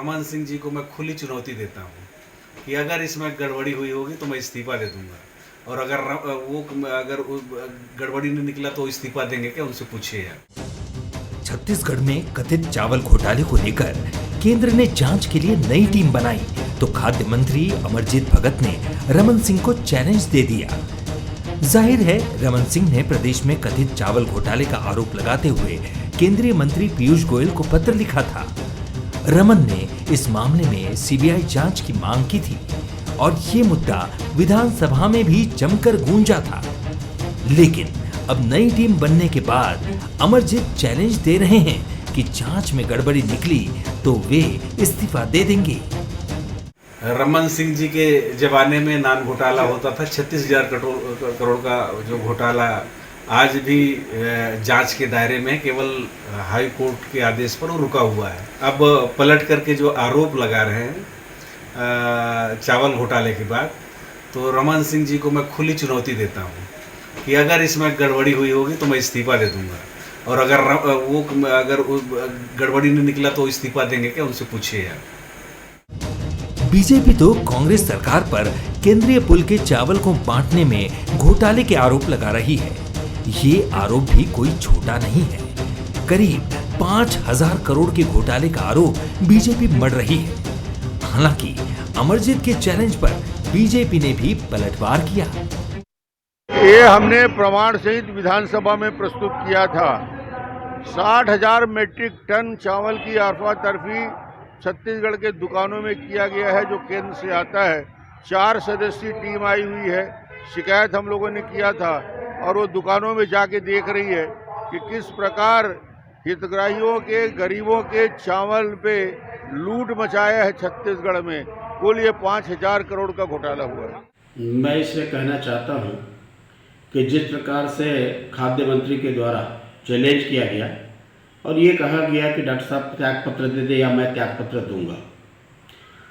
रमन सिंह जी को मैं खुली चुनौती देता हूँ कि अगर इसमें गड़बड़ी हुई होगी तो मैं इस्तीफा दे दूंगा। और अगर गड़बड़ी नहीं निकला तो इस्तीफा देंगे क्या, उनसे पूछिए यार। छत्तीसगढ़ में कथित चावल घोटाले को लेकर केंद्र ने जांच के लिए नई टीम बनाई तो खाद्य मंत्री अमरजीत भगत ने रमन सिंह को चैलेंज दे दिया। जाहिर है रमन सिंह ने प्रदेश में कथित चावल घोटाले का आरोप लगाते हुए केंद्रीय मंत्री पीयूष गोयल को पत्र लिखा था। रमन ने इस मामले में सीबीआई जांच की मांग की थी और ये मुद्दा विधानसभा में भी जमकर गूंजा था। लेकिन अब नई टीम बनने के बाद अमरजीत चैलेंज दे रहे हैं कि जांच में गड़बड़ी निकली तो वे इस्तीफा दे देंगे। रमन सिंह जी के जमाने में नान घोटाला होता था, 36,000 करोड़ का जो घोटाला आज भी जांच के दायरे में, केवल हाई कोर्ट के आदेश पर वो रुका हुआ है। अब पलट करके जो आरोप लगा रहे हैं चावल घोटाले के बाद, तो रमन सिंह जी को मैं खुली चुनौती देता हूँ कि अगर इसमें गड़बड़ी हुई होगी तो मैं इस्तीफा दे दूंगा। और अगर गड़बड़ी नहीं निकला तो इस्तीफा देंगे क्या, उनसे पूछिए यार। बीजेपी तो कांग्रेस सरकार पर केंद्रीय पुल के चावल को बांटने में घोटाले के आरोप लगा रही है। ये आरोप भी कोई छोटा नहीं है। करीब 5,000 करोड़ के घोटाले का आरोप बीजेपी मढ़ रही है। हालांकि अमरजीत के चैलेंज पर बीजेपी ने भी पलटवार किया। ये हमने प्रमाण सहित विधानसभा में प्रस्तुत किया था। 60,000 मीट्रिक टन चावल की अफरा तफरी छत्तीसगढ़ के दुकानों में किया गया है, जो केंद्र से आता है। 4 सदस्यीय टीम आई हुई है। शिकायत हम लोगों ने किया था और वो दुकानों में जाके देख रही है कि किस प्रकार हितग्राहियों के, गरीबों के चावल पे लूट मचाया है छत्तीसगढ़ में। कुल ये 5,000 करोड़ का घोटाला हुआ है। मैं इसमें कहना चाहता हूँ कि जिस प्रकार से खाद्य मंत्री के द्वारा चैलेंज किया गया और ये कहा गया कि डॉक्टर साहब त्यागपत्र दे दे या मैं त्यागपत्र दूंगा,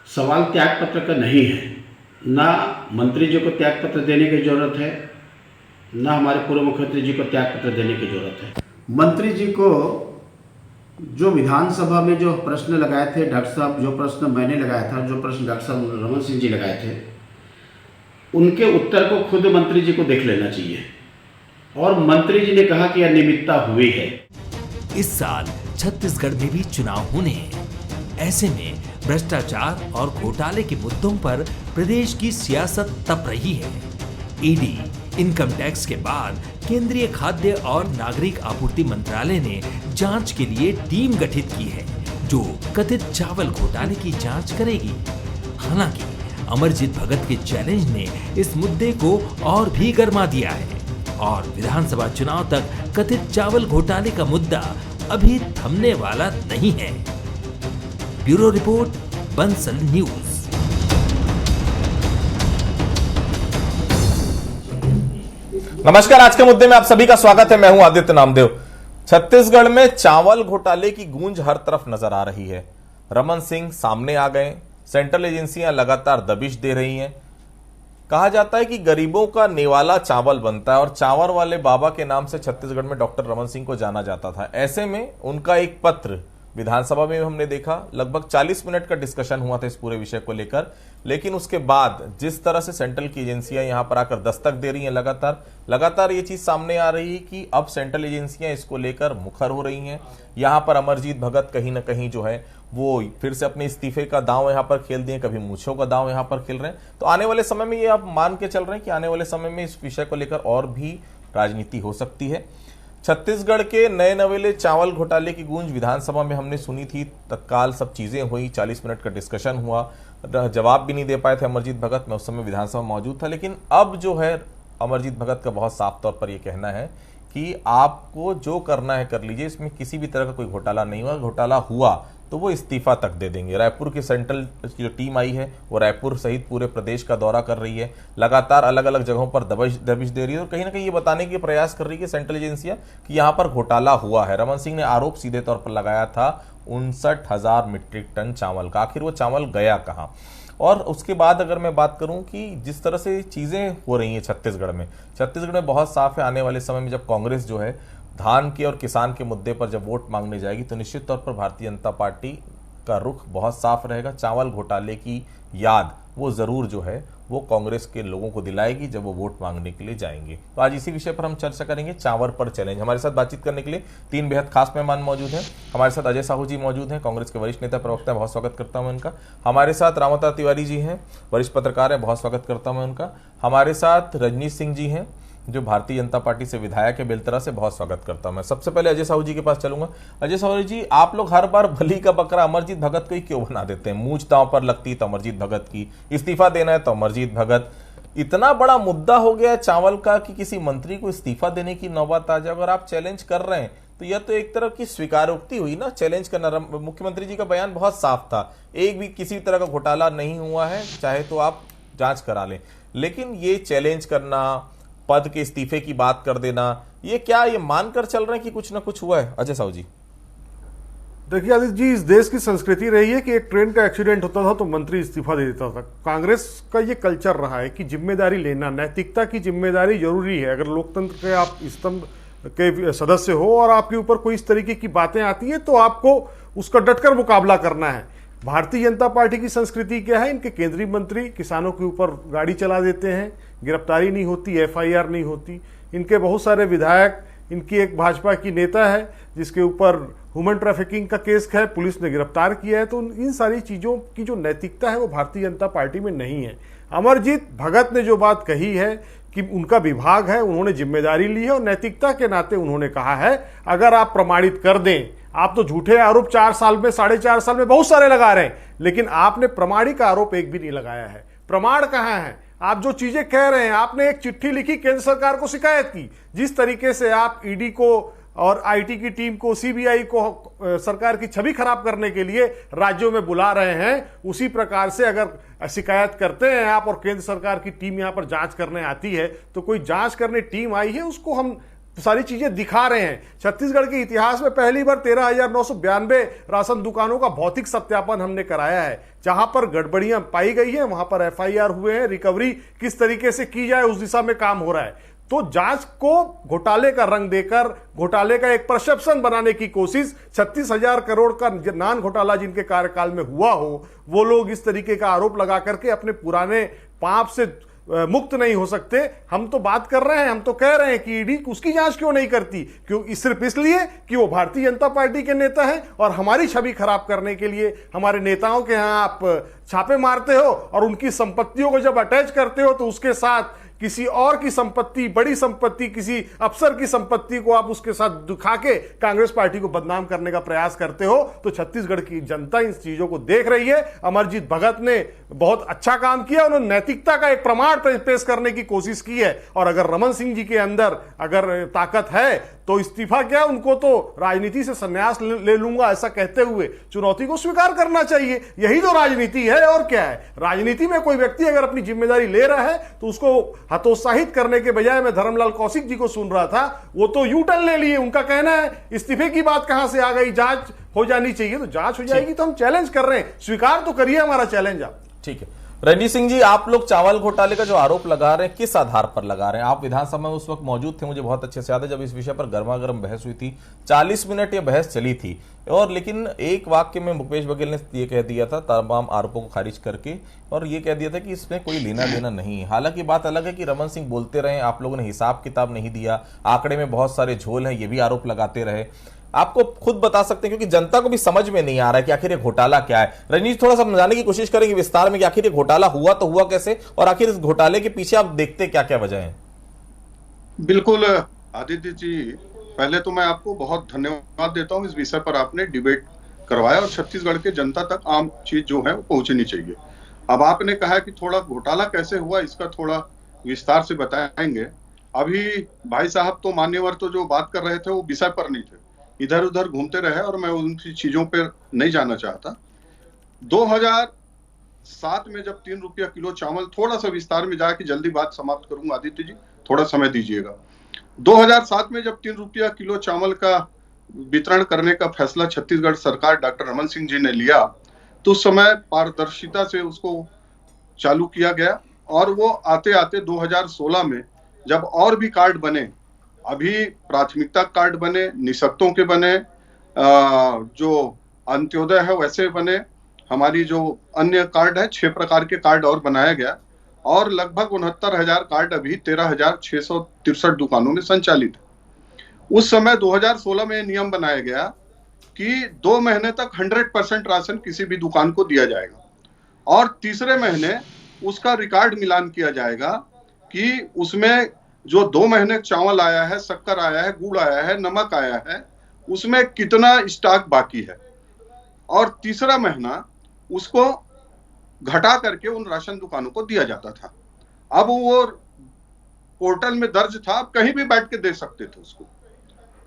सवाल त्यागपत्र का नहीं है। ना मंत्री जी को त्यागपत्र देने की ज़रूरत है, ना हमारे पूर्व मुख्यमंत्री जी को त्यागपत्र देने की ज़रूरत है। मंत्री जी को जो विधानसभा में जो प्रश्न लगाए थे डॉक्टर साहब, जो प्रश्न मैंने लगाया था, जो प्रश्न डॉक्टर साहब रमन सिंह जी लगाए थे, उनके उत्तर को खुद मंत्री जी को देख लेना चाहिए। और मंत्री जी ने कहा कि अनियमितता हुई है। इस साल छत्तीसगढ़ में भी चुनाव होने हैं। ऐसे में भ्रष्टाचार और घोटाले के मुद्दों पर प्रदेश की सियासत तप रही है। ईडी, इनकम टैक्स के बाद केंद्रीय खाद्य और नागरिक आपूर्ति मंत्रालय ने जांच के लिए टीम गठित की है, जो कथित चावल घोटाले की जांच करेगी। हालांकि अमरजीत भगत के चैलेंज ने इस मुद्दे को और भी गर्मा दिया है और विधानसभा चुनाव तक कथित चावल घोटाले का मुद्दा अभी थमने वाला नहीं है। Bureau report, Bansal news. नमस्कार, आज के मुद्दे में आप सभी का स्वागत है। मैं हूं आदित्य नामदेव। छत्तीसगढ़ में चावल घोटाले की गूंज हर तरफ नजर आ रही है। रमन सिंह सामने आ गए, सेंट्रल एजेंसियां लगातार दबिश दे रही हैं। कहा जाता है कि गरीबों का नेवाला चावल बनता है और चावल वाले बाबा के नाम से छत्तीसगढ़ में डॉक्टर रमन सिंह को जाना जाता था। ऐसे में उनका एक पत्र विधानसभा में हमने देखा, लगभग 40 मिनट का डिस्कशन हुआ था इस पूरे विषय को लेकर। लेकिन उसके बाद जिस तरह से सेंट्रल की एजेंसियां यहां पर आकर दस्तक दे रही हैं, लगातार ये चीज सामने आ रही है कि अब सेंट्रल एजेंसियां इसको लेकर मुखर हो रही हैं। यहां पर अमरजीत भगत कहीं ना कहीं जो है वो फिर से अपने इस्तीफे का दांव यहां पर खेल दिए, कभी मूछों का दांव यहां पर खेल रहे हैं। तो आने वाले समय में ये आप मान के चल रहे हैं कि आने वाले समय में इस विषय को लेकर और भी राजनीति हो सकती है। छत्तीसगढ़ के नए नवेले चावल घोटाले की गूंज विधानसभा में हमने सुनी थी। तत्काल सब चीजें हुई, 40 मिनट का डिस्कशन हुआ, जवाब भी नहीं दे पाए थे अमरजीत भगत। मैं उस समय विधानसभा मौजूद था। लेकिन अब जो है अमरजीत भगत का बहुत साफ तौर पर यह कहना है कि आपको जो करना है कर लीजिए, इसमें किसी भी तरह का कोई घोटाला नहीं हुआ। घोटाला हुआ तो वो इस्तीफा तक दे देंगे। रायपुर की सेंट्रल की जो टीम आई है वो रायपुर सहित पूरे प्रदेश का दौरा कर रही है, लगातार अलग अलग जगहों पर दबिश दे रही है और कहीं ना कहीं ये बताने की प्रयास कर रही है सेंट्रल एजेंसियां कि यहां पर घोटाला हुआ है। रमन सिंह ने आरोप सीधे तौर पर लगाया था 59,000 मीट्रिक टन चावल का। आखिर वो चावल गया कहां? और उसके बाद अगर मैं बात करूं कि जिस तरह से चीजें हो रही हैं छत्तीसगढ़ में बहुत साफ है, आने वाले समय में जब कांग्रेस जो है धान के और किसान के मुद्दे पर जब वोट मांगने जाएगी तो निश्चित तौर पर भारतीय जनता पार्टी का रुख बहुत साफ रहेगा। चावल घोटाले की याद वो ज़रूर जो है वो कांग्रेस के लोगों को दिलाएगी जब वो वोट मांगने के लिए जाएंगे। तो आज इसी विषय पर हम चर्चा करेंगे, चावल पर चैलेंज। हमारे साथ बातचीत करने के लिए 3 बेहद खास मेहमान मौजूद हैं। हमारे साथ अजय साहू जी मौजूद हैं, कांग्रेस के वरिष्ठ नेता प्रवक्ता, बहुत स्वागत करता हूं उनका। हमारे साथ रामावतार तिवारी जी हैं, वरिष्ठ पत्रकार हैं, बहुत स्वागत करता हूं उनका। हमारे साथ रजनीश सिंह जी हैं, जो भारतीय जनता पार्टी से विधायक है बेलतरा से, बहुत स्वागत करता हूं मैं। सबसे पहले अजय साहू जी के पास चलूंगा। अजय साहू जी, आप लोग हर बार बलि का बकरा अमरजीत भगत को ही क्यों बना देते हैं? मूंछ दांव पर लगती तो अमरजीत भगत की, इस्तीफा देना है तो अमरजीत भगत। इतना बड़ा मुद्दा हो गया चावल का कि किसी मंत्री को इस्तीफा देने की नौबत आ जाए, अगर आप चैलेंज कर रहे हैं तो यह तो एक तरह की स्वीकारोक्ति हुई ना, चैलेंज करना। मुख्यमंत्री जी का बयान बहुत साफ था, एक भी किसी तरह का घोटाला नहीं हुआ है, चाहे तो आप जांच करा लें। लेकिन ये चैलेंज करना, पद के इस्तीफे की बात कर देना, ये क्या ये मानकर चल रहे हैं कि कुछ ना कुछ हुआ है? अजय साहू जी। देखिए आदित्य जी, इस देश की संस्कृति रही है कि एक ट्रेन का एक्सीडेंट होता था तो मंत्री इस्तीफा दे देता था। कांग्रेस का ये कल्चर रहा है कि जिम्मेदारी लेना, नैतिकता की जिम्मेदारी जरूरी है। अगर लोकतंत्र के आप स्तंभ के सदस्य हो और आपके ऊपर कोई इस तरीके की बातें आती है तो आपको उसका डटकर मुकाबला करना है। भारतीय जनता पार्टी की संस्कृति क्या है? इनके केंद्रीय मंत्री किसानों के ऊपर गाड़ी चला देते हैं, गिरफ्तारी नहीं होती, FIR नहीं होती। इनके बहुत सारे विधायक, इनकी एक भाजपा की नेता है जिसके ऊपर ह्यूमन ट्रैफिकिंग का केस है, पुलिस ने गिरफ्तार किया है। तो इन सारी चीज़ों की जो नैतिकता है वो भारतीय जनता पार्टी में नहीं है। अमरजीत भगत ने जो बात कही है कि उनका विभाग है, उन्होंने जिम्मेदारी ली है और नैतिकता के नाते उन्होंने कहा है अगर आप प्रमाणित कर दें, आप तो झूठे आरोप 4 साल में, 4.5 साल में बहुत सारे लगा रहे हैं, लेकिन आपने प्रमाणिक आरोप एक भी नहीं लगाया है। प्रमाण कहां है? आप जो चीजें कह रहे हैं, आपने एक चिट्ठी लिखी, केंद्र सरकार को शिकायत की। जिस तरीके से आप ईडी को और IT की टीम को, CBI को सरकार की छवि खराब करने के लिए राज्यों में बुला रहे हैं, उसी प्रकार से अगर शिकायत करते हैं आप और केंद्र सरकार की टीम यहां पर जांच करने आती है तो कोई जांच करने टीम आई है, उसको हम सारी चीजें दिखा रहे हैं। छत्तीसगढ़ के इतिहास में पहली बार 13,992 राशन दुकानों का भौतिक सत्यापन हमने कराया है। जहां पर गड़बड़ियां पाई गई हैं वहां पर FIR हुए हैं, रिकवरी किस तरीके से की जाए उस दिशा में काम हो रहा है। तो जांच को घोटाले का रंग देकर, घोटाले का एक परसेप्शन बनाने की कोशिश, 36,000 करोड़ का नान घोटाला जिनके कार्यकाल में हुआ हो, वो लोग इस तरीके का आरोप लगा करके अपने पुराने पाप से मुक्त नहीं हो सकते। हम तो बात कर रहे हैं, हम तो कह रहे हैं कि ईडी उसकी जांच क्यों नहीं करती? क्यों? सिर्फ इसलिए कि वो भारतीय जनता पार्टी के नेता हैं और हमारी छवि खराब करने के लिए हमारे नेताओं के यहां आप छापे मारते हो और उनकी संपत्तियों को जब अटैच करते हो तो उसके साथ किसी और की संपत्ति, बड़ी संपत्ति, किसी अफसर की संपत्ति को आप उसके साथ दिखा के कांग्रेस पार्टी को बदनाम करने का प्रयास करते हो। तो छत्तीसगढ़ की जनता इन चीजों को देख रही है। अमरजीत भगत ने बहुत अच्छा काम किया, उन्होंने नैतिकता का एक प्रमाण पेश करने की कोशिश की है। और अगर रमन सिंह जी के अंदर अगर ताकत है तो इस्तीफा क्या, उनको तो राजनीति से संन्यास ले लूंगा ऐसा कहते हुए चुनौती को स्वीकार करना चाहिए। यही तो राजनीति है, और क्या है। राजनीति में कोई व्यक्ति अगर अपनी जिम्मेदारी ले रहा है तो उसको हतोत्साहित करने के बजाय, मैं धर्मलाल कौशिक जी को सुन रहा था, वो तो यू टर्न ले लिए। उनका कहना है इस्तीफे की बात कहां से आ गई, जांच हो जानी चाहिए। तो जांच हो जाएगी तो हम चैलेंज कर रहे हैं, स्वीकार तो करिए हमारा चैलेंज आप। ठीक है रणजीत सिंह जी, आप लोग चावल घोटाले का जो आरोप लगा रहे हैं, किस आधार पर लगा रहे हैं? आप विधानसभा में उस वक्त मौजूद थे, मुझे बहुत अच्छे से याद है जब इस विषय पर गर्मा गर्म बहस हुई थी। 40 मिनट ये बहस चली थी और लेकिन एक वाक्य में भूपेश बघेल ने ये कह दिया था तमाम आरोपों को खारिज करके, और ये कह दिया था कि इसमें कोई लेना देना नहीं है। हालांकि बात अलग है कि रमन सिंह बोलते रहे, आप लोगों ने हिसाब किताब नहीं दिया, आंकड़े में बहुत सारे झोल हैं, ये भी आरोप लगाते रहे। आपको खुद बता सकते हैं, क्योंकि जनता को भी समझ में नहीं आ रहा है कि आखिर ये घोटाला क्या है। रजनीश, थोड़ा समझाने की कोशिश करेंगे विस्तार में कि आखिर ये घोटाला हुआ तो हुआ कैसे, और आखिर इस घोटाले के पीछे आप देखते क्या क्या वजह है? बिल्कुल आदित्य जी, पहले तो मैं आपको बहुत धन्यवाद देता हूं, इस विषय पर आपने डिबेट करवाया और छत्तीसगढ़ के जनता तक आम चीज जो है वो पहुंचनी चाहिए। अब आपने कहा कि थोड़ा घोटाला कैसे हुआ, इसका थोड़ा विस्तार से बताएंगे। अभी भाई साहब तो मान्यवर तो जो बात कर रहे थे वो विषय पर नहीं थे, इधर उधर घूमते रहे और मैं उनकी चीजों पर नहीं जाना चाहता। 2007 में जब 3 रुपया किलो चावल, थोड़ा सा विस्तार में जाके जल्दी बात समाप्त करूंगा आदित्य जी, थोड़ा समय दीजिएगा। 2007 में जब 3 रुपया किलो चावल का वितरण करने का फैसला छत्तीसगढ़ सरकार डॉक्टर रमन सिंह जी ने लिया, तो उस समय पारदर्शिता से उसको चालू किया गया और वो आते आते 2016 में जब और भी कार्ड बने, अभी प्राथमिकता कार्ड बने, निःशक्तों के बने, जो अंत्योदय है वैसे बने, हमारी जो अन्य कार्ड है 6 प्रकार के कार्ड और बनाया गया, और लगभग 69,000 कार्ड अभी 13,663 दुकानों में संचालित है। उस समय 2016 में नियम बनाया गया कि 2 महीने तक 100% राशन किसी भी दुकान को दिया जाएगा, और तीसरे महीने उसका रिकॉर्ड मिलान किया जाएगा कि उसमें जो 2 महीने चावल आया है, शक्कर आया है, गुड़ आया है, नमक आया है, उसमें कितना स्टॉक बाकी है, और तीसरा महीना उसको घटा करके उन राशन दुकानों को दिया जाता था। अब वो पोर्टल में दर्ज था, आप कहीं भी बैठ के दे सकते थे उसको।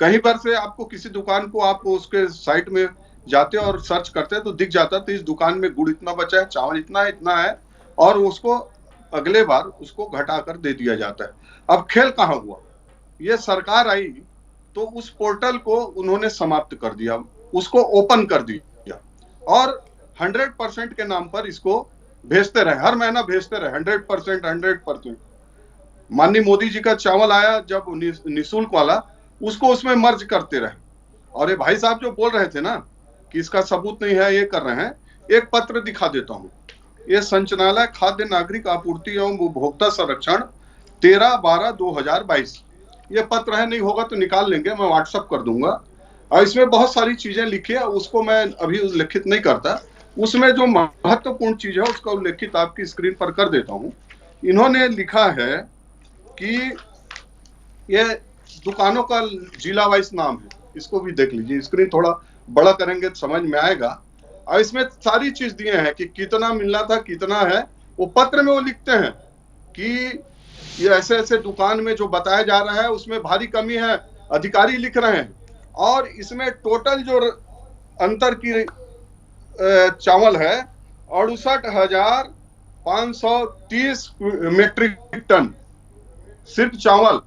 कहीं पर से आपको किसी दुकान को आप उसके साइट में जाते और सर्च करते तो दिख जाता, तो इस दुकान में गुड़ इतना बचा है, चावल इतना है, और उसको अगले बार उसको घटा कर दे दिया जाता है। अब खेल कहाँ हुआ, ये सरकार आई तो उस पोर्टल को उन्होंने समाप्त कर दिया, उसको ओपन कर दिया, और 100% के नाम पर इसको भेजते रहे, हर महीना भेजते रहे 100%। माननीय मोदी जी का चावल आया जब निःशुल्क वाला, उसको उसमें मर्ज करते रहे। और ये भाई साहब जो बोल रहे थे ना कि इसका सबूत नहीं है, ये कर रहे हैं, एक पत्र दिखा देता हूं। ये संचालनालय खाद्य नागरिक आपूर्ति एवं उपभोक्ता संरक्षण 13/12/2022 ये पत्र है, नहीं होगा तो निकाल लेंगे, मैं व्हाट्सएप कर दूंगा। और इसमें बहुत सारी चीजें लिखी है, उसको मैं अभी उल्लेखित नहीं करता। उसमें जो महत्वपूर्ण चीज है उसका उल्लेखित आपकी स्क्रीन पर कर देता हूं। इन्होंने लिखा है कि ये दुकानों का जिला वाइज नाम है, इसको भी देख लीजिए, स्क्रीन थोड़ा बड़ा करेंगे तो समझ में आएगा। और इसमें सारी चीज दिए हैं कि कितना मिलना था, कितना है, वो पत्र में वो लिखते हैं कि ये ऐसे ऐसे दुकान में जो बताया जा रहा है उसमें भारी कमी है, अधिकारी लिख रहे हैं। और इसमें टोटल जो अंतर की चावल है 68,530 मीट्रिक टन सिर्फ चावल,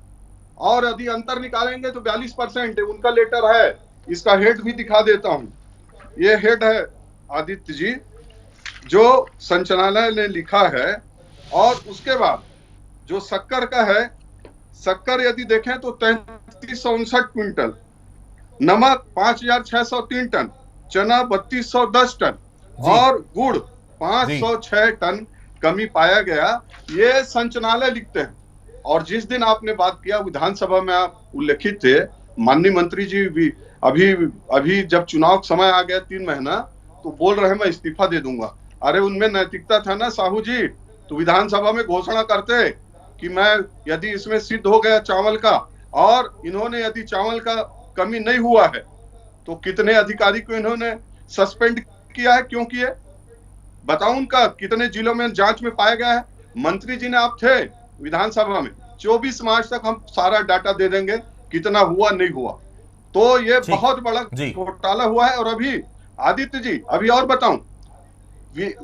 और यदि अंतर निकालेंगे तो 42% उनका लेटर है। इसका हेड भी दिखा देता हूं, ये हेड है आदित्य जी जो संचालनालय ने लिखा है। और उसके बाद जो शक्कर का है, शक्कर यदि देखें तो 3359 क्विंटल, नमक 5,603 टन, चना 3,210 टन, और गुड़ 506 टन कमी पाया गया, ये संचालनालय लिखते हैं। और जिस दिन आपने बात किया विधानसभा में, आप उल्लेखित थे, माननीय मंत्री जी भी अभी जब चुनाव समय आ गया 3 महीना, तो बोल रहे मैं इस्तीफा दे दूंगा। अरे उनमें नैतिकता था ना साहू जी, तो विधानसभा में घोषणा करते कि मैं यदि इसमें सिद्ध हो गया चावल का, और इन्होंने यदि चावल का कमी नहीं हुआ है तो कितने अधिकारी को इन्होंने सस्पेंड किया है, क्यों किए बताओ, उनका कितने जिलों में जांच में पाया गया है। मंत्री जी ने, आप थे विधानसभा में, 24 मार्च तक हम सारा डाटा दे देंगे कितना हुआ नहीं हुआ। तो ये बहुत बड़ा घोटाला हुआ है। और अभी आदित्य जी अभी और बताऊं,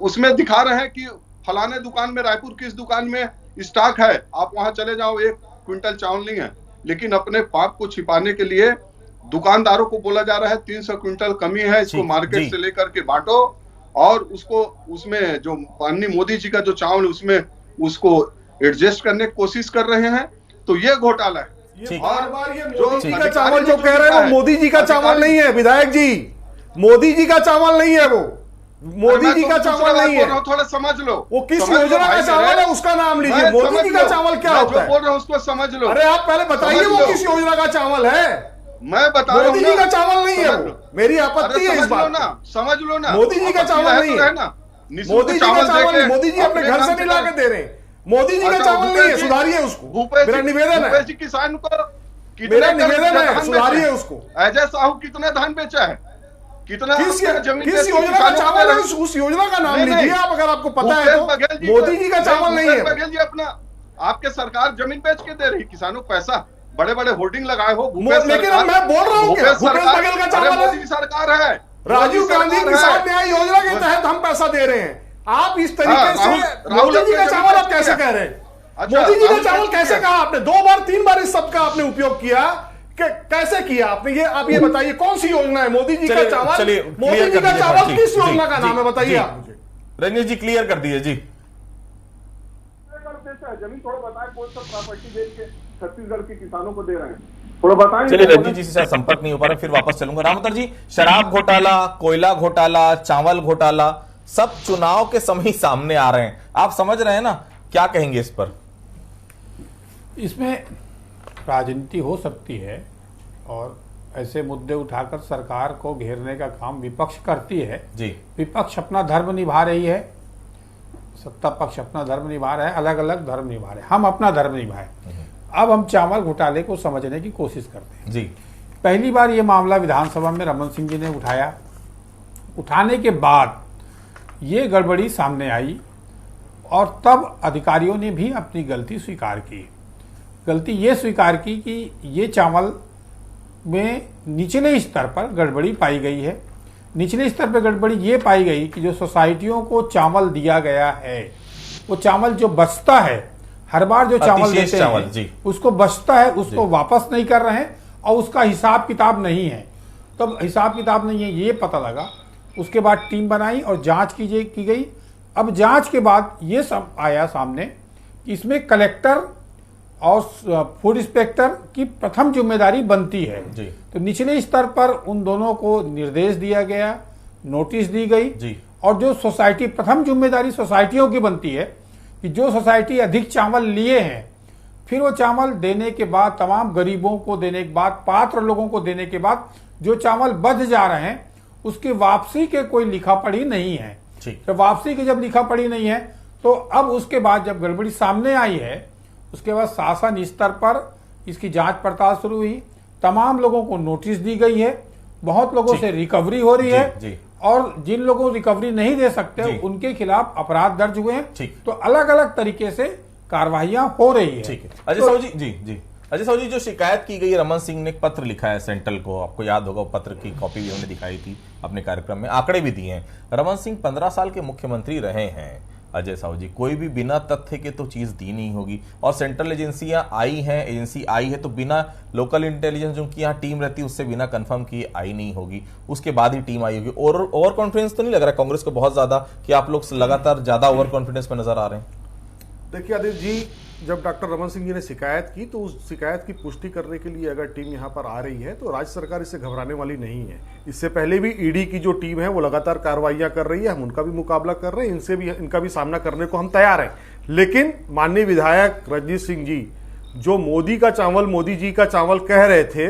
उसमें दिखा रहे हैं कि फलाने दुकान में, रायपुर की इस दुकान में स्टॉक है, आप वहां चले जाओ, 1 क्विंटल चावल नहीं है। लेकिन अपने पाप को छिपाने के लिए दुकानदारों को बोला जा रहा है 300 क्विंटल कमी है, इसको मार्केट से लेकर के बांटो, और उसको उसमें जो माननीय मोदी जी का जो चावल उसमें उसको एडजस्ट करने की कोशिश कर रहे हैं। तो ये घोटाला है। और ये मोदी जी का चावल जो कह रहे हैं वो मोदी जी का चावल नहीं है विधायक जी, मोदी जी का चावल नहीं है, वो मोदी जी का चावल नहीं है। थोड़ा समझ लो, वो किस योजना का चावल है उसका नाम लीजिए। मोदी जी का चावल क्या होता है, बोल रहा हूं उसको समझ लो। अरे आप पहले बताइए वो किस योजना का चावल है। मैं बता रहा हूं, मोदी जी का चावल नहीं है वो, मेरी आपत्ति है इस बात ना, समझ लो ना, मोदी जी का चावल नहीं है ना, मोदी जी का चावल मोदी जी अपने घर से नहीं ला के दे रहे, मोदी जी का चावल नहीं है, सुधारिए उसको, मेरा निवेदन है। किसान को मेरा निवेदन है, सुधारिए उसको। अजय साहू कितने धान बेचा है, कितना किस योजना का चावल है, उस योजना का नाम लीजिए आप, अगर आपको पता है तो। मोदी जी का चावल नहीं है। बघेल जी अपना, आपके सरकार जमीन बेच के दे रही किसानों को पैसा, बड़े बड़े होर्डिंग लगाए हो। लेकिन मैं बोल रहा हूँ भूपेश बघेल का चावल है, मोदी की सरकार है, राजीव गांधी किसान न्याय योजना के तहत हम पैसा दे रहे हैं। आप इस तरीके से मोदी जी का चावल आप कैसे कह रहे हैं? मोदी जी का चावल कैसे कहा आपने? 2 बार 3 बार इस शब्द का आपने उपयोग किया, कैसे किया आपने? ये आप ये बताइए कौन सी योजना है मोदी जी का चावल? मोदी जी का चावल किस योजना का नाम है बताइए आप मुझे। रंजन जी क्लियर कर दीजिए जी। जमीन थोड़ा बताए, कौन सा प्रॉपर्टी बेच के छत्तीसगढ़ के किसानों को दे रहे हैं? थोड़ा बताएं। चलिए रंजीत जी से शायद संपर्क नहीं हो पा रहा, फिर वापस चलूंगा। रामतर जी, शराब घोटाला, कोयला घोटाला, चावल घोटाला, सब चुनाव के समय ही सामने आ रहे हैं, आप समझ रहे हैं ना, क्या कहेंगे इस पर? इसमें राजनीति हो सकती है और ऐसे मुद्दे उठाकर सरकार को घेरने का काम विपक्ष करती है जी। विपक्ष अपना धर्म निभा रही है, सत्ता पक्ष अपना धर्म निभा रहा है, अलग अलग धर्म निभा रहे हैं, हम अपना धर्म निभाए। अब हम चावल घोटाले को समझने की कोशिश करते हैं। जी। पहली बार ये मामला विधानसभा में रमन सिंह जी ने उठाया, उठाने के बाद ये गड़बड़ी सामने आई और तब अधिकारियों ने भी अपनी गलती स्वीकार की। गलती ये स्वीकार की कि ये चावल में निचले स्तर पर गड़बड़ी पाई गई है। निचले स्तर पर गड़बड़ी ये पाई गई कि जो सोसाइटियों को चावल दिया गया है, वो चावल जो बचता है, हर बार जो चावल देते हैं उसको बचता है, उसको वापस नहीं कर रहे हैं और उसका हिसाब किताब नहीं है। तब हिसाब किताब नहीं है ये पता लगा, उसके बाद टीम बनाई और जांच की गई। अब जांच के बाद ये सब आया सामने कि इसमें कलेक्टर और फूड इंस्पेक्टर की प्रथम जिम्मेदारी बनती है जी। तो निचले स्तर पर उन दोनों को निर्देश दिया गया, नोटिस दी गई जी। और जो सोसाइटी, प्रथम जिम्मेदारी सोसाइटियों की बनती है कि जो सोसाइटी अधिक चावल लिए हैं, फिर वो चावल देने के बाद, तमाम गरीबों को देने के बाद, पात्र लोगों को देने के बाद जो चावल बच जा रहे हैं उसकी वापसी के कोई लिखा पढ़ी नहीं है। तो वापसी की जब लिखा पढ़ी नहीं है तो अब उसके बाद जब गड़बड़ी सामने आई है, उसके बाद शासन स्तर पर इसकी जांच पड़ताल शुरू हुई, तमाम लोगों को नोटिस दी गई है, बहुत लोगों से रिकवरी हो रही है और जिन लोगों को रिकवरी नहीं दे सकते उनके खिलाफ अपराध दर्ज हुए हैं। तो अलग अलग तरीके से कार्रवाइयां हो रही है। अजय साहू जी, जी अजय साहू जी, जो शिकायत की गई, रमन सिंह ने एक पत्र लिखा है सेंट्रल को, आपको याद होगा, पत्र की कॉपी भी हमने दिखाई थी अपने कार्यक्रम में, आंकड़े भी दिए हैं। रमन सिंह 15 साल के मुख्यमंत्री रहे हैं। अजय साहू जी, कोई भी बिना तथ्य के तो चीज दी नहीं होगी, और सेंट्रल एजेंसी आई है तो बिना लोकल इंटेलिजेंस जो की यहाँ टीम रहती है उससे बिना कंफर्म किए आई नहीं होगी, उसके बाद ही टीम आई होगी। और ओवर कॉन्फिडेंस तो नहीं लग रहा कांग्रेस को बहुत ज्यादा कि आप लोग लगातार ज्यादा ओवर कॉन्फिडेंस में नजर आ रहे हैं? देखिए आदित्य जी, जब डॉक्टर रमन सिंह जी ने शिकायत की तो उस शिकायत की पुष्टि करने के लिए अगर टीम यहाँ पर आ रही है तो राज्य सरकार इससे घबराने वाली नहीं है। इससे पहले भी ईडी की जो टीम है वो लगातार कार्रवाइयां कर रही है, हम उनका भी मुकाबला कर रहे हैं, इनका भी सामना करने को हम तैयार हैं। लेकिन माननीय विधायक रंजीत सिंह जी जो मोदी का चावल, मोदी जी का चावल कह रहे थे,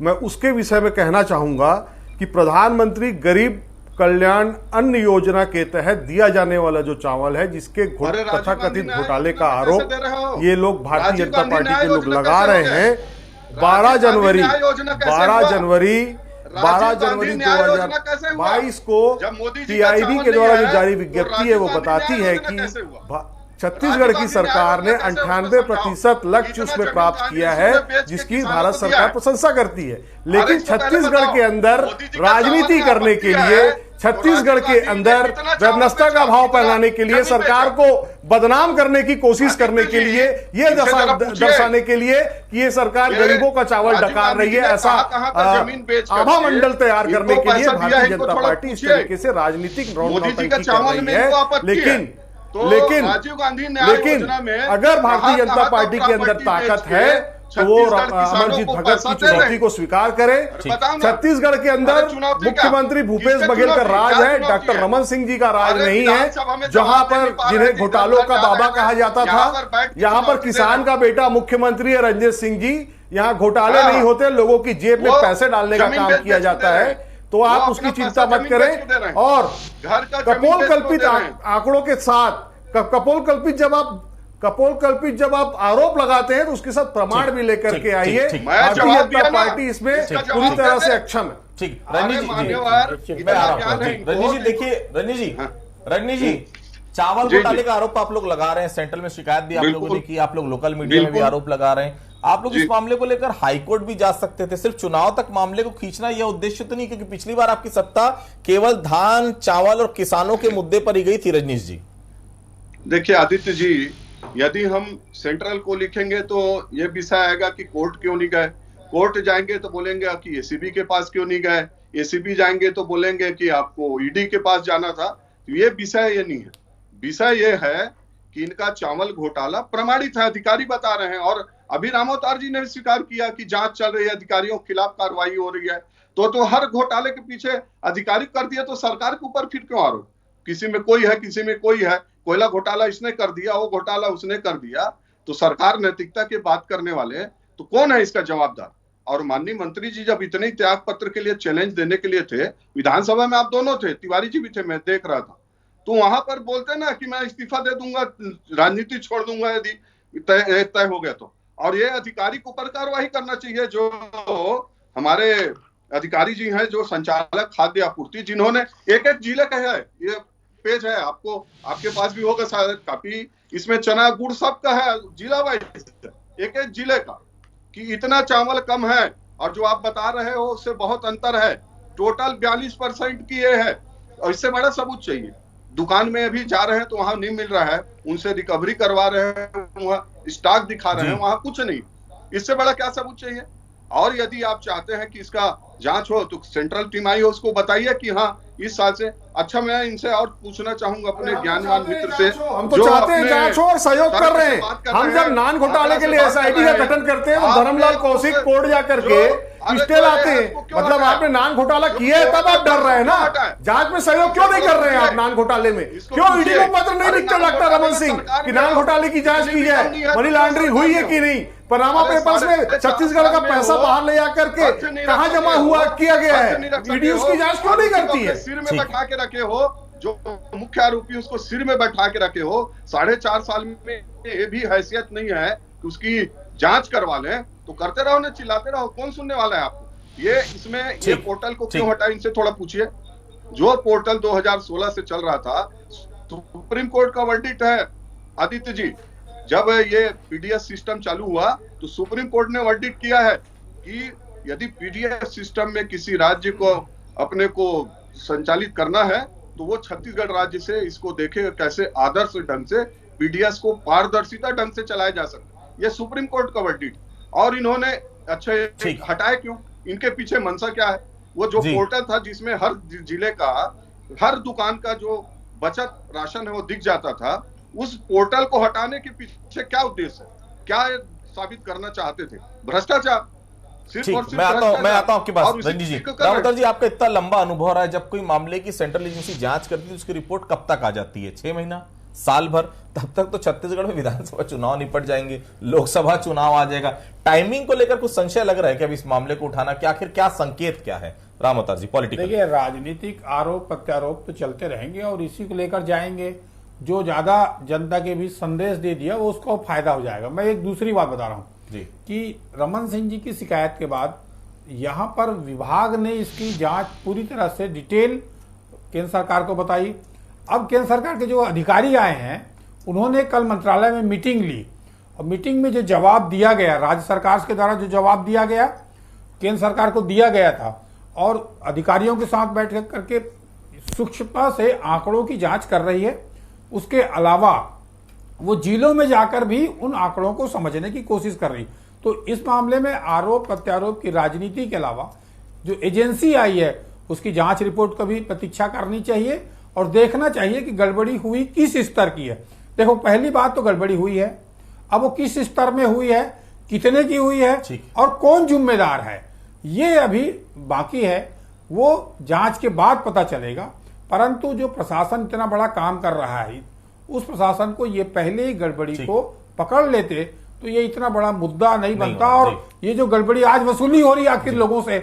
मैं उसके विषय में कहना चाहूंगा कि प्रधानमंत्री गरीब कल्याण अन्न योजना के तहत दिया जाने वाला जो चावल है, जिसके तथाकथित घोटाले का आरोप ये लोग भारतीय जनता पार्टी के लोग लगा रहे हैं, 12 जनवरी 2022 को पीआईबी के द्वारा जो जारी विज्ञप्ति है वो बताती है कि छत्तीसगढ़ की सरकार ने 98% लक्ष्य उसमें प्राप्त किया है, जिसकी भारत सरकार प्रशंसा करती है। लेकिन छत्तीसगढ़ के अंदर राजनीति करने के लिए, छत्तीसगढ़ के अंदर व्यवस्था का भाव फैलाने के लिए, सरकार को बदनाम करने की कोशिश करने के लिए, ये दर्शाने के लिए कि ये सरकार गरीबों का चावल डकार रही है, ऐसा आभा मंडल तैयार करने के लिए भारतीय जनता पार्टी इस तरीके से राजनीतिक नौटंकी कर रही है। लेकिन अगर भारतीय जनता पार्टी के अंदर ताकत है तो वो अमरजीत भगत की चुनौती को स्वीकार करें। छत्तीसगढ़ के अंदर मुख्यमंत्री भूपेश बघेल का राज है, डॉक्टर रमन सिंह जी का राज नहीं है। जहां पर जिन्हें घोटालों का बाबा कहा जाता था, यहां पर किसान का बेटा मुख्यमंत्री है रंजीत सिंह जी। यहां घोटाले नहीं होते, लोगों की जेब में पैसे डालने का काम किया जाता है, तो आप उसकी चिंता मत करें। और कपोल कल्पित आंकड़ों के साथ कपोल कल्पित जब आप आरोप लगाते हैं तो उसके साथ प्रमाण भी लेकर के आइए। भारतीय जनता पार्टी इसमें पूरी तरह से अक्षम है। ठीक, रंजीत जी मैं आ रहा हूं। रंजीत जी देखिए, रंजीत जी चावल घोटाले का आरोप आप लोग लगा रहे हैं, सेंट्रल में शिकायत भी आप लोगों ने की, आप लोग लोकल मीडिया में भी आरोप लगा रहे हैं। आप लोग इस मामले को लेकर हाईकोर्ट भी जा सकते थे, सिर्फ चुनाव तक मामले को खींचना यह उद्देश्य तो नहीं, क्योंकि पिछली बार आपकी सत्ता केवल धान, चावल और किसानों के मुद्दे पर ही गई थी। रजनीश जी देखिए आदित्य जी, यदि हम सेंट्रल को लिखेंगे तो यह विषय आएगा कि कोर्ट क्यों नहीं गए, कोर्ट जाएंगे तो बोलेंगे कि एसीबी के पास क्यों नहीं गए, एसीबी जाएंगे तो बोलेंगे कि आपको ईडी के पास जाना था। तो ये विषय ये नहीं है। विषय ये है कि इनका चावल घोटाला प्रमाणित है, अधिकारी बता रहे हैं। और अभी रामोतार जी ने भी स्वीकार किया कि जांच चल रही है, अधिकारियों के खिलाफ कार्रवाई हो रही है। तो हर घोटाले के पीछे अधिकारी कर दिया तो सरकार के ऊपर फिर क्यों आरोप? किसी में कोई है, किसी में कोई है। कोयला घोटाला इसने कर दिया, वो घोटाला उसने कर दिया, तो सरकार नैतिकता की बात करने वाले तो कौन है इसका जवाबदार? और माननीय मंत्री जी जब इतने त्याग पत्र के लिए चैलेंज देने के लिए थे, विधानसभा में आप दोनों थे, तिवारी जी भी थे, मैं देख रहा था, तो वहां पर बोलते ना कि मैं इस्तीफा दे दूंगा, राजनीति छोड़ दूंगा यदि तय हो गया तो। और ये अधिकारी के ऊपर कार्रवाई करना चाहिए, जो हमारे अधिकारी जी हैं, जो संचालक खाद्य आपूर्ति, जिन्होंने एक एक जिले का है, ये पेज है आपको, आपके पास भी होगा शायद काफी, इसमें चना गुड़ सबका है, जिला वाइज एक एक जिले का, कि इतना चावल कम है और जो आप बता रहे हो उससे बहुत अंतर है। टोटल 42% की ये है, और इससे बड़ा सबूत चाहिए। दुकान में अभी जा रहे हैं तो वहां नहीं मिल रहा है, उनसे रिकवरी करवा रहे हैं, वहां स्टॉक दिखा रहे हैं, वहां कुछ नहीं। इससे बड़ा क्या सबूत चाहिए? और यदि आप चाहते हैं कि इसका जांच हो तो सेंट्रल टीम आई हो, उसको बताइए कि हाँ इस साल से। अच्छा, मैं इनसे और पूछना चाहूंगा अपने ज्ञानवान मित्र से, हम तो चाहते हैं जांच हो और सहयोग कर रहे हैं। हम जब नान घोटाले के लिए एसआईटी का गठन करते हैं तो धर्मलाल कौशिक कोर्ट जा करके स्टे लाते हैं। मतलब आपने नान घोटाला किया है तब आप डर रहे हैं ना, जांच में सहयोग क्यों नहीं कर रहे हैं आप नान घोटाले में? क्यों ईडी को पत्र नहीं लिखकर लगता रमन सिंह कि नान घोटाले की जांच की जाए, मनी लॉन्ड्रिंग हुई है कि नहीं? पनामा पेपर्स में छत्तीसगढ़ का पैसा बाहर ले जाकर के कहां जमा हुआ किया गया है, ईडी उसकी जांच क्यों नहीं करती है? सिर में बैठा के रखे हो, जो मुख्य आरोपी उसको सिर में बैठा के रखे हो, 4.5 साल में ये भी हैसियत नहीं है कि उसकी जांच करवा लें, तो करते रहो ना, चिल्लाते रहो, कौन सुनने वाला है आपको? ये इसमें ये पोर्टल को क्यों हटाया, इनसे थोड़ा पूछिए। जो पोर्टल 2016 से चल रहा था, सुप्रीम कोर्ट का वर्डिक्ट है आदित्य जी, जब ये पीडीएस सिस्टम चालू हुआ तो सुप्रीम कोर्ट ने वर्डिक्ट किया है कि यदि पीडीएस सिस्टम में किसी राज्य को अपने को संचालित करना है तो वो छत्तीसगढ़ राज्य से इसको देखे कैसे आदर्श ढंग से पीडीएस को पारदर्शिता ढंग से चलाया जा सकता। ये सुप्रीम कोर्ट का वर्डिक्ट, और इन्होंने अच्छे हटाए क्यों? इनके पीछे मंशा क्या है? वो जो पोर्टल था जिसमें हर जिले का, हर दुकान का जो बचत राशन है वो दिख जाता था, उस पोर्टल को हटाने के पीछे क्या उद्देश्य है? क्या साबित करना चाहते थे? भ्रष्टाचार। मैं आता हूं आपकी बात। रंजीत जी, रामोतार जी, आपका इतना लंबा अनुभव रहा है, जब कोई मामले की सेंट्रल एजेंसी जांच करती है उसकी रिपोर्ट कब तक आ जाती है? 6 महीना, साल भर? तब तक तो छत्तीसगढ़ में विधानसभा चुनाव निपट जाएंगे, लोकसभा चुनाव आ जाएगा। टाइमिंग को लेकर कुछ संशय लग रहा है कि अब इस मामले को उठाना क्या, आखिर क्या संकेत क्या है रामोतार जी? पॉलिटिकल देखिए, राजनीतिक आरोप प्रत्यारोप तो चलते रहेंगे और इसी को लेकर जाएंगे। जो ज्यादा जनता के बीच संदेश दे दिया वो उसको फायदा हो जाएगा। मैं एक दूसरी बात बता रहा हूं कि रमन सिंह जी की शिकायत के बाद यहां पर विभाग ने इसकी जांच पूरी तरह से डिटेल केंद्र सरकार को बताई। अब केंद्र सरकार के जो अधिकारी आए हैं उन्होंने कल मंत्रालय में मीटिंग ली, और मीटिंग में जो जवाब दिया गया, राज्य सरकार के द्वारा जो जवाब दिया गया, केंद्र सरकार को दिया गया था, और अधिकारियों के साथ बैठ करके सूक्ष्मता से आंकड़ों की जांच कर रही है। उसके अलावा वो जिलों में जाकर भी उन आंकड़ों को समझने की कोशिश कर रही। तो इस मामले में आरोप प्रत्यारोप की राजनीति के अलावा जो एजेंसी आई है उसकी जांच रिपोर्ट को भी प्रतीक्षा करनी चाहिए और देखना चाहिए कि गड़बड़ी हुई किस स्तर की है। देखो, पहली बात तो गड़बड़ी हुई है, अब वो किस स्तर में हुई है, कितने की हुई है और कौन जिम्मेदार है, ये अभी बाकी है, वो जांच के बाद पता चलेगा। परंतु जो प्रशासन इतना बड़ा काम कर रहा है, उस प्रशासन को ये पहले ही गड़बड़ी को पकड़ लेते तो ये इतना बड़ा मुद्दा नहीं बनता। और ये जो गड़बड़ी आज वसूली हो रही है आखिर लोगों से,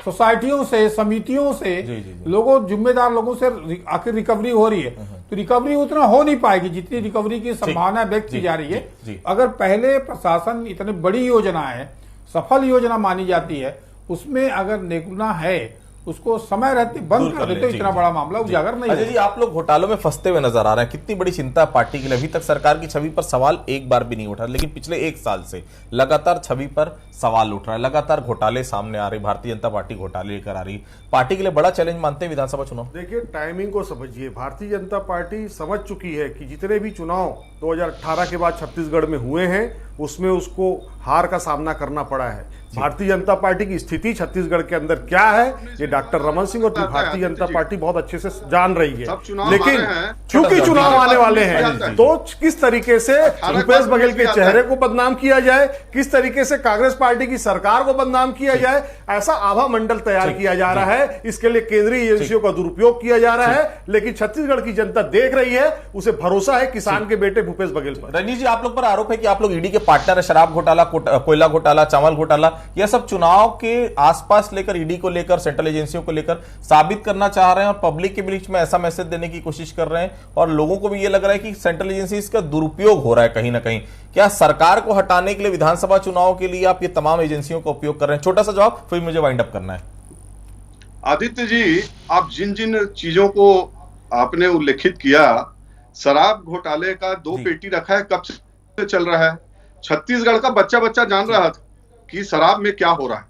सोसाइटियों से, समितियों से, लोगों, जिम्मेदार लोगों से आखिर रिकवरी हो रही है, तो रिकवरी उतना हो नहीं पाएगी जितनी रिकवरी की संभावना व्यक्त की जा रही है। अगर पहले प्रशासन इतनी बड़ी योजना है, सफल योजना मानी जाती है, उसमें अगर निगुना है उसको समय रहते बंद कर देते, इतना बड़ा मामला उजागर नहीं। अजय जी, आप लोग घोटालों में फंसते हुए नजर आ रहे हैं, कितनी बड़ी चिंता है पार्टी के लिए? अभी तक सरकार की छवि पर सवाल एक बार भी नहीं उठा, लेकिन पिछले 1 साल से लगातार छवि पर सवाल उठ रहा है, लगातार घोटाले सामने आ रहे, भारतीय जनता पार्टी घोटाले लेकर आ रही। पार्टी के लिए बड़ा चैलेंज मानते हैं विधानसभा चुनाव? देखिए, टाइमिंग को समझिए। भारतीय जनता पार्टी समझ चुकी है कि जितने भी चुनाव 2018 के बाद छत्तीसगढ़ में हुए हैं उसमें उसको हार का सामना करना पड़ा है। भारतीय जनता पार्टी की स्थिति छत्तीसगढ़ के अंदर क्या है ये डॉक्टर रमन सिंह और भारतीय जनता पार्टी बहुत अच्छे से जान रही है, लेकिन क्योंकि चुनाव आने वाले हैं तो किस तरीके से भूपेश बघेल के चेहरे को बदनाम किया जाए, किस तरीके से कांग्रेस पार्टी की सरकार को बदनाम किया जाए, ऐसा आभा मंडल तैयार किया जा रहा है। इसके लिए केंद्रीय एजेंसियों का दुरुपयोग किया जा रहा है, लेकिन छत्तीसगढ़ की जनता देख रही है, उसे भरोसा है किसान के बेटे भूपेश बघेल पर। रजनीश जी, आप लोग पर आरोप है कि आप लोग ईडी के पार्टनर है, शराब घोटाला, कोयला घोटाला, चावल घोटाला, यह सब चुनाव के आसपास लेकर ईडी को लेकर सेंट्रल एजेंसियों को लेकर साबित करना चाह रहे हैं और पब्लिक के बीच में ऐसा मैसेज देने की कोशिश कर रहे हैं और लोगों को भी यह लग रहा है कि सेंट्रल एजेंसीज का दुरुपयोग हो रहा है कहीं ना कहीं। क्या सरकार को हटाने के लिए विधानसभा चुनाव के लिए आप ये तमाम एजेंसियों का उपयोग कर रहे हैं? छोटा सा जवाब, फिर मुझे वाइंड अप करना है। आदित्य जी, आप जिन जिन चीजों को आपने उल्लेखित किया, शराब घोटाले का 2 पेटी रखा है, कब से चल रहा है। छत्तीसगढ़ का बच्चा बच्चा जान रहा था कि शराब में क्या हो रहा है,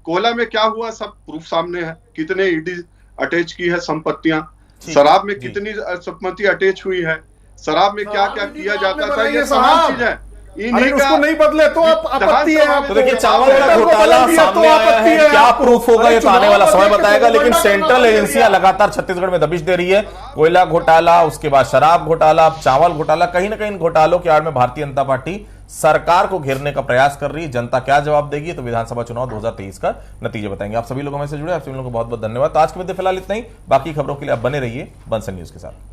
कोयला में क्या हुआ, सब प्रूफ सामने है। कितने ईडी अटैच की है संपत्तियां, शराब में कितनी संपत्ति अटैच हुई है, शराब में क्या क्या किया जाता था, ये तमाम चीज है। उसको नहीं बदले तो आपत्ति है। तो देखिए, चावल का घोटाला सामने आया है, क्या प्रूफ होगा ये तो आने वाला समय बताएगा, लेकिन सेंट्रल एजेंसियां लगातार छत्तीसगढ़ में दबिश दे रही है। कोयला घोटाला, उसके बाद शराब घोटाला, चावल घोटाला, कहीं ना कहीं इन घोटालों की आड़ में भारतीय जनता पार्टी सरकार को घेरने का प्रयास कर रही है। जनता क्या जवाब देगी तो विधानसभा चुनाव 2023 का नतीजा बताएंगे। आप सभी लोगों में से जुड़े, आप सभी लोगों को बहुत बहुत धन्यवाद। तो आज के मुद्दे फिलहाल इतना ही, बाकी खबरों के लिए आप बने रहिए बंसल न्यूज के साथ।